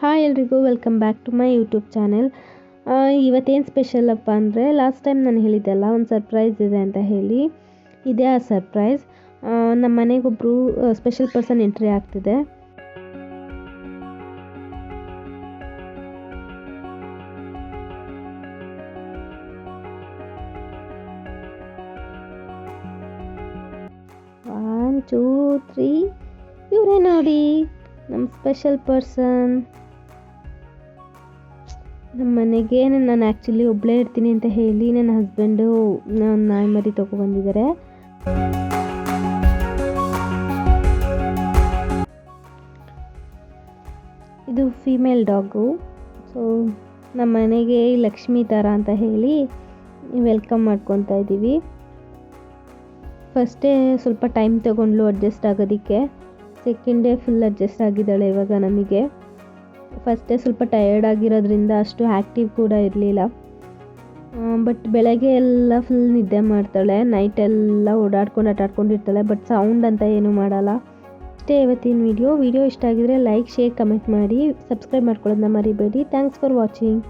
Hi ಎಲ್ರಿಗೂ welcome back to my YouTube channel. ಇವತ್ತೇನು special ಅಪ್ಪ ಅಂದರೆ, ಲಾಸ್ಟ್ ಟೈಮ್ ನಾನು ಹೇಳಿದ್ದೆಲ್ಲ ಒಂದು ಸರ್ಪ್ರೈಸ್ ಇದೆ ಅಂತ ಹೇಳಿ. ಇದೇ ಆ ಸರ್ಪ್ರೈಸ್. ನಮ್ಮ ಮನೆಗೊಬ್ಬರು ಸ್ಪೆಷಲ್ ಪರ್ಸನ್ ಎಂಟ್ರಿ ಆಗ್ತಿದೆ. ಒನ್ ಟೂ ತ್ರೀ, ಇವರೇ ನೋಡಿ ನಮ್ಮ ಸ್ಪೆಷಲ್ ಪರ್ಸನ್. ನಮ್ಮ ಮನೆಗೆ ನಾನು ಆ್ಯಕ್ಚುಲಿ ಒಬ್ಬಳೇ ಇರ್ತೀನಿ ಅಂತ ಹೇಳಿ ನನ್ನ ಹಸ್ಬೆಂಡು ನಾಯಿ ಮರಿ ತೊಗೊಬಂದಿದ್ದಾರೆ. ಇದು ಫೀಮೇಲ್ ಡಾಗು. ಸೊ ನಮ್ಮ ಮನೆಗೆ ಲಕ್ಷ್ಮಿ ಥರ ಅಂತ ಹೇಳಿ ವೆಲ್ಕಮ್ ಮಾಡ್ಕೊತಾ ಇದ್ದೀವಿ. ಫಸ್ಟೇ ಸ್ವಲ್ಪ ಟೈಮ್ ತೊಗೊಂಡ್ಲು ಅಡ್ಜಸ್ಟ್ ಆಗೋದಕ್ಕೆ. ಸೆಕೆಂಡ್ ಡೇ ಫುಲ್ ಅಡ್ಜಸ್ಟ್ ಆಗಿದ್ದಾಳೆ ಇವಾಗ ನಮಗೆ. ಫಸ್ಟ್ ಡೇ ಸ್ವಲ್ಪ ಟಯರ್ಡ್ ಆಗಿರೋದ್ರಿಂದ ಅಷ್ಟು ಆ್ಯಕ್ಟಿವ್ ಕೂಡ ಇರಲಿಲ್ಲ. ಬಟ್ ಬೆಳಗ್ಗೆ ಎಲ್ಲ ಫುಲ್ ನಿದ್ದೆ ಮಾಡ್ತಾಳೆ, ನೈಟೆಲ್ಲ ಆಟಾಡ್ಕೊಂಡಿರ್ತಾಳೆ. ಬಟ್ ಸೌಂಡ್ ಅಂತ ಏನೂ ಮಾಡಲ್ಲ. ಅಷ್ಟೇ ಇವತ್ತಿನ ವಿಡಿಯೋ ಇಷ್ಟ ಆಗಿದ್ರೆ ಲೈಕ್, ಶೇರ್, ಕಮೆಂಟ್ ಮಾಡಿ, ಸಬ್ಸ್ಕ್ರೈಬ್ ಮಾಡ್ಕೊಳ್ಳೋದನ್ನ ಮರಿಬೇಡಿ. Thanks for watching.